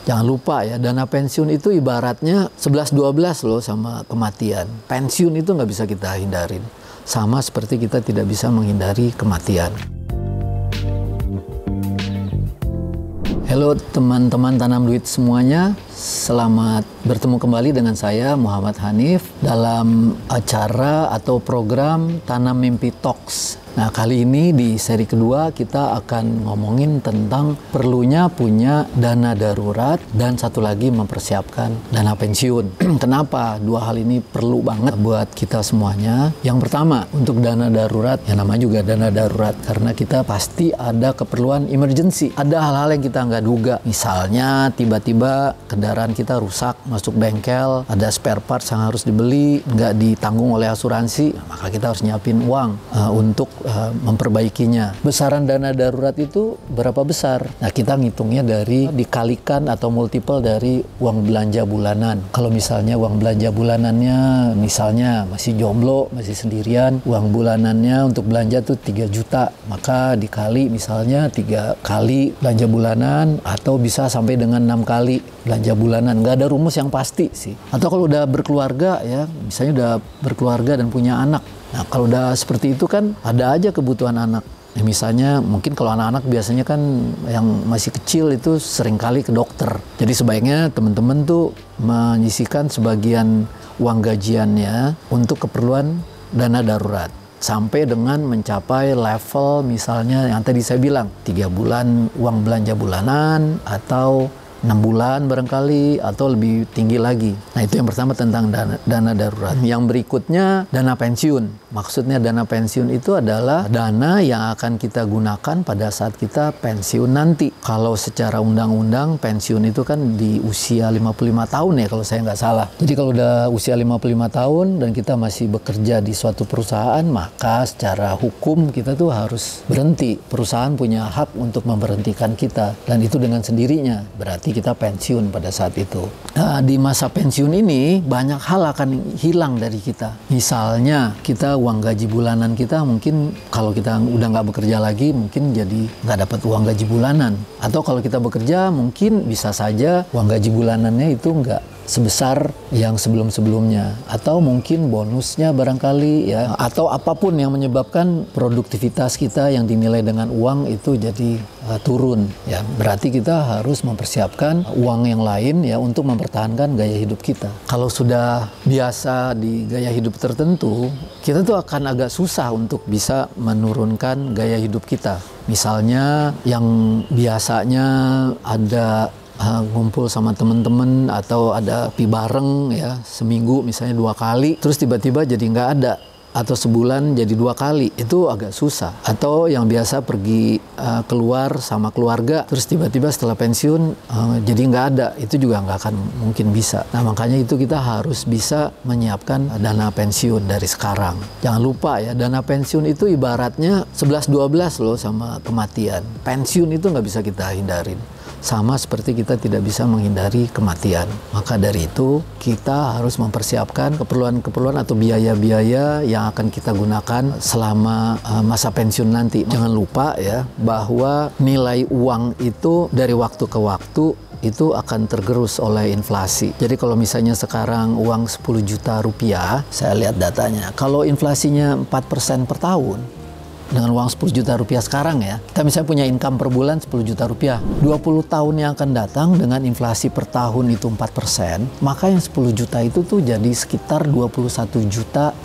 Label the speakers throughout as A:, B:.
A: Jangan lupa ya, dana pensiun itu ibaratnya 11-12 loh sama kematian. Pensiun itu nggak bisa kita hindarin. Sama seperti kita tidak bisa menghindari kematian. Halo teman-teman tanam duit semuanya. Selamat bertemu kembali dengan saya Muhammad Hanif dalam acara atau program Tanam Mimpi Talks. Nah, kali ini di seri kedua kita akan ngomongin tentang perlunya punya dana darurat dan satu lagi mempersiapkan dana pensiun. Kenapa dua hal ini perlu banget buat kita semuanya? Yang pertama, untuk dana darurat, yang namanya juga dana darurat karena kita pasti ada keperluan emergency. Ada hal-hal yang kita nggak duga. Misalnya tiba-tiba kendaraan kita rusak, masuk bengkel, ada spare parts yang harus dibeli, nggak ditanggung oleh asuransi, maka kita harus nyiapin uang untuk memperbaikinya. Besaran dana darurat itu berapa besar? Nah, kita ngitungnya dari dikalikan atau multiple dari uang belanja bulanan. Kalau misalnya uang belanja bulanannya misalnya masih jomblo, masih sendirian, uang bulanannya untuk belanja tuh 3 juta, maka dikali misalnya 3 kali belanja bulanan atau bisa sampai dengan 6 kali belanja bulanan. Nggak ada rumus yang pasti sih. Atau kalau udah berkeluarga ya, misalnya udah berkeluarga dan punya anak. Nah, kalau udah seperti itu kan ada aja kebutuhan anak. Ya, misalnya mungkin kalau anak-anak biasanya kan yang masih kecil itu sering kali ke dokter. Jadi sebaiknya teman-teman tuh menyisihkan sebagian uang gajiannya untuk keperluan dana darurat. Sampai dengan mencapai level misalnya yang tadi saya bilang 3 bulan uang belanja bulanan atau 6 bulan barangkali atau lebih tinggi lagi. Nah, itu yang pertama tentang dana darurat. Yang berikutnya dana pensiun. Maksudnya dana pensiun itu adalah dana yang akan kita gunakan pada saat kita pensiun nanti. Kalau secara undang-undang pensiun itu kan di usia 55 tahun ya kalau saya nggak salah. Jadi kalau udah usia 55 tahun dan kita masih bekerja di suatu perusahaan, maka secara hukum kita tuh harus berhenti. Perusahaan punya hak untuk memberhentikan kita dan itu dengan sendirinya. Berarti kita pensiun pada saat itu. Nah, di masa pensiun ini banyak hal akan hilang dari kita. Misalnya kita uang gaji bulanan kita mungkin kalau kita udah nggak bekerja lagi mungkin jadi nggak dapat uang gaji bulanan. Atau kalau kita bekerja mungkin bisa saja uang gaji bulanannya itu nggak sebesar yang sebelum-sebelumnya. Atau mungkin bonusnya barangkali ya. Atau apapun yang menyebabkan produktivitas kita yang dinilai dengan uang itu jadi turun. Ya, berarti kita harus mempersiapkan uang yang lain ya untuk mempertahankan gaya hidup kita. Kalau sudah biasa di gaya hidup tertentu, kita tuh akan agak susah untuk bisa menurunkan gaya hidup kita. Misalnya yang biasanya ada ngumpul sama temen-temen atau ada pi bareng ya seminggu misalnya 2 kali terus tiba-tiba jadi nggak ada atau sebulan jadi 2 kali itu agak susah. Atau yang biasa pergi keluar sama keluarga terus tiba-tiba setelah pensiun jadi nggak ada, itu juga nggak akan mungkin bisa. Nah, makanya itu kita harus bisa menyiapkan dana pensiun dari sekarang. Jangan lupa ya, dana pensiun itu ibaratnya 11-12 loh sama kematian. Pensiun itu nggak bisa kita hindarin. Sama seperti kita tidak bisa menghindari kematian. Maka dari itu kita harus mempersiapkan keperluan-keperluan atau biaya-biaya yang akan kita gunakan selama masa pensiun nanti. Jangan lupa ya bahwa nilai uang itu dari waktu ke waktu itu akan tergerus oleh inflasi. Jadi kalau misalnya sekarang uang 10 juta rupiah, saya lihat datanya, kalau inflasinya 4% per tahun, dengan uang 10 juta rupiah sekarang ya, kita misalnya punya income per bulan 10 juta rupiah. 20 tahun yang akan datang dengan inflasi per tahun itu 4%, maka yang 10 juta itu tuh jadi sekitar 21.900.000.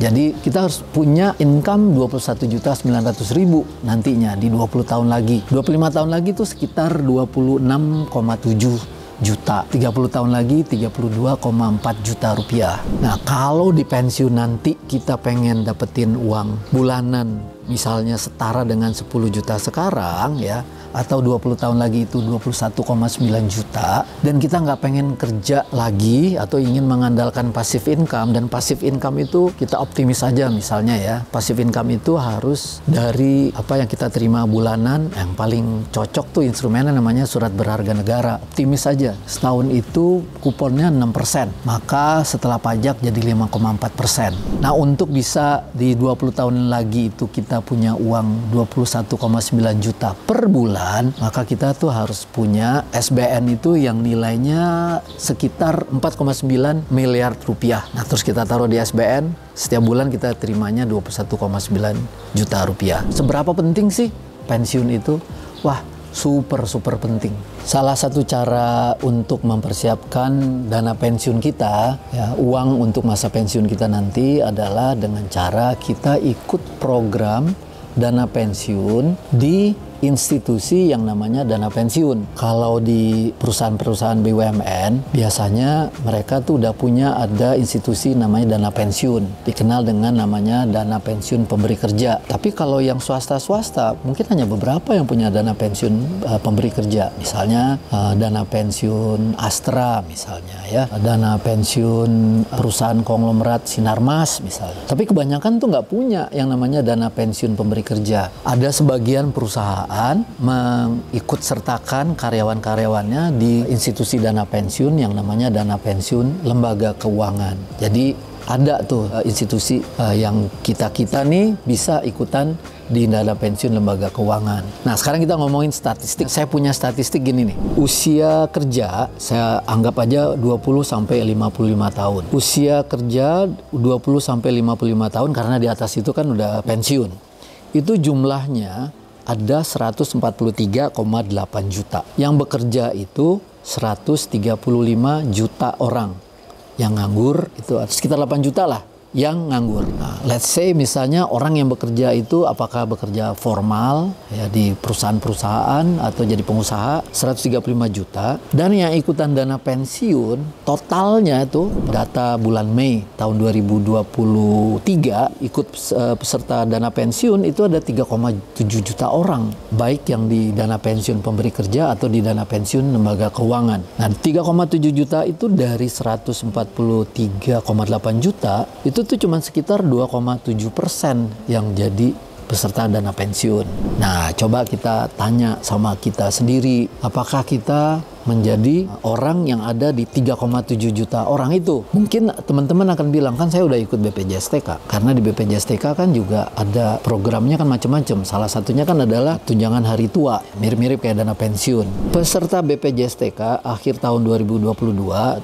A: Jadi kita harus punya income 21.900.000 nantinya di 20 tahun lagi. 25 tahun lagi tuh sekitar 26,7 juta. 30 tahun lagi 32,4 juta rupiah. Nah, kalau di pensiun nanti kita pengen dapetin uang bulanan misalnya setara dengan 10 juta sekarang ya, atau 20 tahun lagi itu 21,9 juta, dan kita nggak pengen kerja lagi atau ingin mengandalkan passive income, dan passive income itu kita optimis aja misalnya ya, passive income itu harus dari apa yang kita terima bulanan, yang paling cocok tuh instrumennya namanya surat berharga negara, optimis aja, setahun itu kuponnya 6%, maka setelah pajak jadi 5,4%. Nah, untuk bisa di 20 tahun lagi itu kita punya uang 21,9 juta per bulan, bulan, maka kita tuh harus punya SBN itu yang nilainya sekitar 4,9 miliar rupiah. Nah, terus kita taruh di SBN, setiap bulan kita terimanya 21,9 juta rupiah. Seberapa penting sih pensiun itu? Wah, super penting. Salah satu cara untuk mempersiapkan dana pensiun kita, ya, uang untuk masa pensiun kita nanti adalah dengan cara kita ikut program dana pensiun di institusi yang namanya dana pensiun. Kalau di perusahaan-perusahaan BUMN, biasanya mereka tuh udah punya ada institusi namanya dana pensiun, dikenal dengan namanya dana pensiun pemberi kerja. Tapi kalau yang swasta-swasta, mungkin hanya beberapa yang punya dana pensiun pemberi kerja. Misalnya dana pensiun Astra misalnya, ya, dana pensiun perusahaan konglomerat Sinarmas misalnya. Tapi kebanyakan tuh nggak punya yang namanya dana pensiun pemberi kerja. Ada sebagian perusahaan mengikut sertakan karyawan-karyawannya di institusi dana pensiun yang namanya dana pensiun lembaga keuangan. Jadi ada tuh institusi yang kita nih bisa ikutan di dana pensiun lembaga keuangan. Nah, sekarang kita ngomongin statistik. Saya punya statistik gini nih. Usia kerja saya anggap aja 20 sampai 55 tahun. Usia kerja 20 sampai 55 tahun karena di atas itu kan udah pensiun. Itu jumlahnya ada 143,8 juta. Yang bekerja itu 135 juta orang. Yang nganggur itu sekitar 8 juta lah yang nganggur. Nah, let's say misalnya orang yang bekerja itu apakah bekerja formal ya di perusahaan-perusahaan atau jadi pengusaha 135 juta, dan yang ikutan dana pensiun totalnya itu data bulan Mei tahun 2023 ikut peserta dana pensiun itu ada 3,7 juta orang, baik yang di dana pensiun pemberi kerja atau di dana pensiun lembaga keuangan. Nah, 3,7 juta itu dari 143,8 juta itu tuh cuma sekitar 2,7% yang jadi peserta dana pensiun. Nah, coba kita tanya sama kita sendiri, apakah kita menjadi orang yang ada di 3,7 juta orang itu? Mungkin teman-teman akan bilang, kan saya udah ikut BPJS-TK. Karena di BPJS-TK kan juga ada programnya kan macam-macam. Salah satunya kan adalah tunjangan hari tua, mirip-mirip kayak dana pensiun. Peserta BPJS-TK akhir tahun 2022,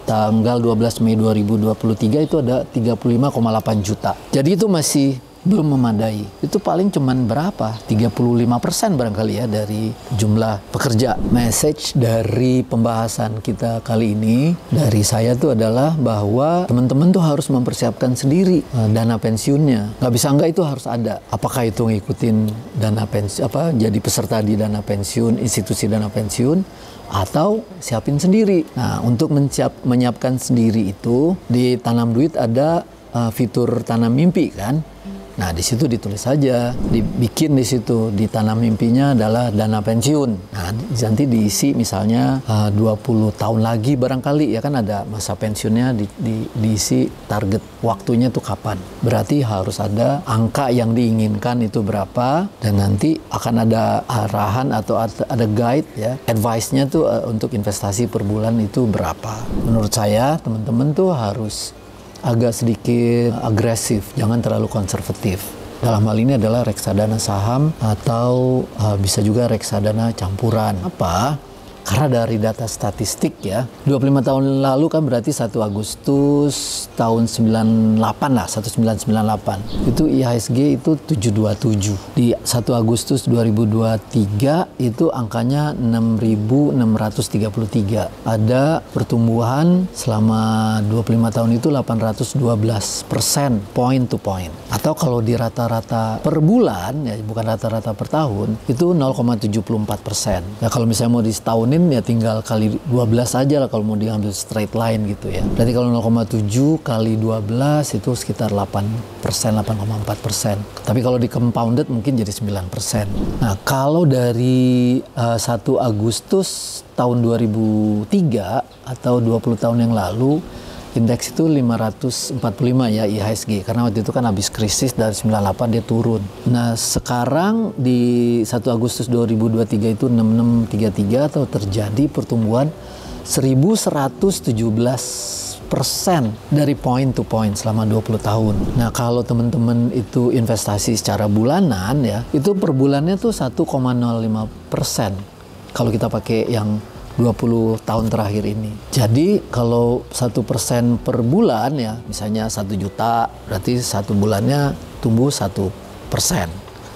A: tanggal 12 Mei 2023 itu ada 35,8 juta. Jadi itu masih belum memadai. Itu paling cuman berapa? 35% barangkali ya dari jumlah pekerja. Message dari pembahasan kita kali ini dari saya tuh adalah bahwa teman-teman tuh harus mempersiapkan sendiri dana pensiunnya. Nggak bisa nggak, itu harus ada. Apakah itu ngikutin dana pensiun, jadi peserta di dana pensiun, institusi dana pensiun, atau siapin sendiri. Nah, untuk menyiapkan sendiri itu di Tanam Duit ada fitur tanam mimpi kan. Nah, di situ ditulis saja, dibikin di situ, di tanam mimpinya adalah dana pensiun. Nah, nanti diisi misalnya 20 tahun lagi barangkali ya kan ada masa pensiunnya, diisi target waktunya tuh kapan. Berarti harus ada angka yang diinginkan itu berapa, dan nanti akan ada arahan atau ada guide ya, advice-nya tuh untuk investasi per bulan itu berapa. Menurut saya teman-teman tuh harus agak sedikit agresif, jangan terlalu konservatif. Dalam hal ini adalah reksadana saham atau bisa juga reksadana campuran. Apa? Karena dari data statistik ya, 25 tahun lalu kan berarti 1 Agustus tahun 98 lah, 1998. Itu IHSG itu 727. Di 1 Agustus 2023 itu angkanya 6.633. Ada pertumbuhan selama 25 tahun itu 812% point to point. Atau kalau di rata-rata per bulan, ya bukan rata-rata per tahun, itu 0,74%. Nah, kalau misalnya mau di setahun ya tinggal kali 12 aja lah kalau mau diambil straight line gitu ya. Berarti kalau 0,7 kali 12 itu sekitar 8%, 8,4%. Tapi kalau di compounded mungkin jadi 9%. Nah, kalau dari 1 Agustus tahun 2003 atau 20 tahun yang lalu, indeks itu 545 ya IHSG, karena waktu itu kan habis krisis dari 98 dia turun. Nah, sekarang di 1 Agustus 2023 itu 6633 atau terjadi pertumbuhan 1117% dari point to point selama 20 tahun. Nah, kalau teman-teman itu investasi secara bulanan ya, itu per bulannya tuh 1,05%. kalau kita pakai yang 20 tahun terakhir ini. Jadi kalau 1% per bulan ya, misalnya 1 juta, berarti 1 bulannya tumbuh 1%,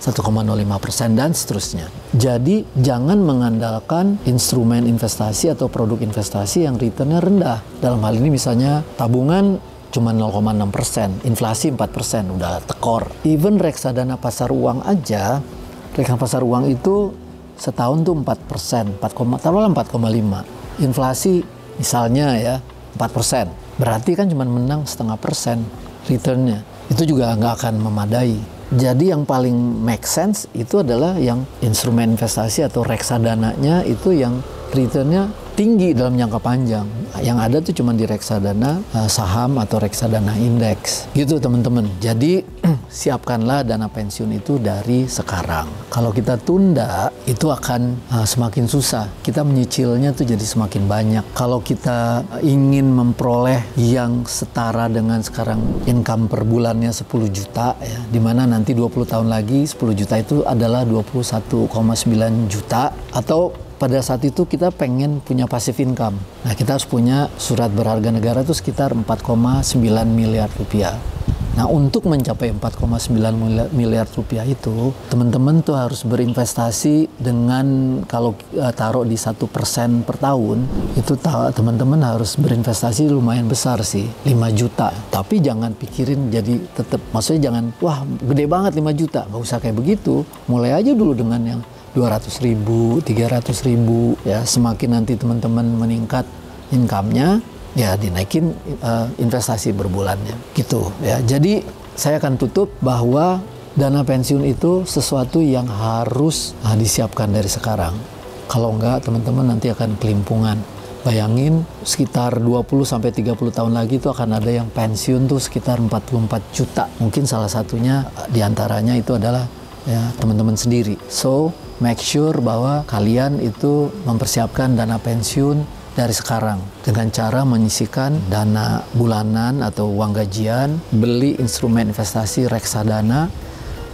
A: 1,05% dan seterusnya. Jadi jangan mengandalkan instrumen investasi atau produk investasi yang returnnya rendah. Dalam hal ini misalnya tabungan cuma 0,6%, inflasi 4%, udah tekor. Even reksadana pasar uang aja, reksadana pasar uang itu setahun tuh 4%, taruhlah 4,5. Inflasi misalnya ya 4%, berarti kan cuma menang 0,5% returnnya. Itu juga nggak akan memadai. Jadi yang paling make sense itu adalah yang instrumen investasi atau reksadananya itu yang returnnya tinggi dalam jangka panjang. Yang ada tuh cuma di reksadana saham atau reksadana indeks. Gitu teman-teman. Jadi siapkanlah dana pensiun itu dari sekarang. Kalau kita tunda itu akan semakin susah. Kita menyicilnya tuh jadi semakin banyak. Kalau kita ingin memperoleh yang setara dengan sekarang income per bulannya 10 juta ya, dimana nanti 20 tahun lagi 10 juta itu adalah 21,9 juta, atau pada saat itu kita pengen punya passive income. Nah, kita harus punya surat berharga negara itu sekitar 4,9 miliar rupiah. Nah, untuk mencapai 4,9 miliar rupiah itu, teman-teman tuh harus berinvestasi dengan, kalau taruh di 1% per tahun, itu teman-teman harus berinvestasi lumayan besar sih, 5 juta. Tapi jangan pikirin jadi tetap, maksudnya jangan, wah gede banget 5 juta. Nggak usah kayak begitu, mulai aja dulu dengan yang 200.000, 300.000 ya. Semakin nanti teman-teman meningkat income-nya, ya dinaikin investasi berbulannya gitu ya. Jadi saya akan tutup bahwa dana pensiun itu sesuatu yang harus disiapkan dari sekarang. Kalau enggak, teman-teman nanti akan kelimpungan. Bayangin sekitar 20-30 tahun lagi itu akan ada yang pensiun tuh sekitar 44 juta. Mungkin salah satunya diantaranya itu adalah ya teman-teman sendiri. So make sure bahwa kalian itu mempersiapkan dana pensiun dari sekarang dengan cara menyisihkan dana bulanan atau uang gajian, beli instrumen investasi reksadana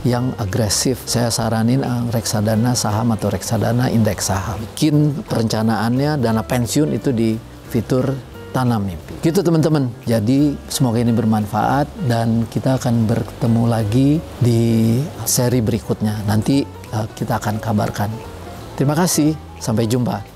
A: yang agresif. Saya saranin reksadana saham atau reksadana indeks saham. Bikin perencanaannya dana pensiun itu di fitur Tanam Mimpi. Gitu teman-teman. Jadi semoga ini bermanfaat dan kita akan bertemu lagi di seri berikutnya. Nanti kita akan kabarkan. Terima kasih. Sampai jumpa.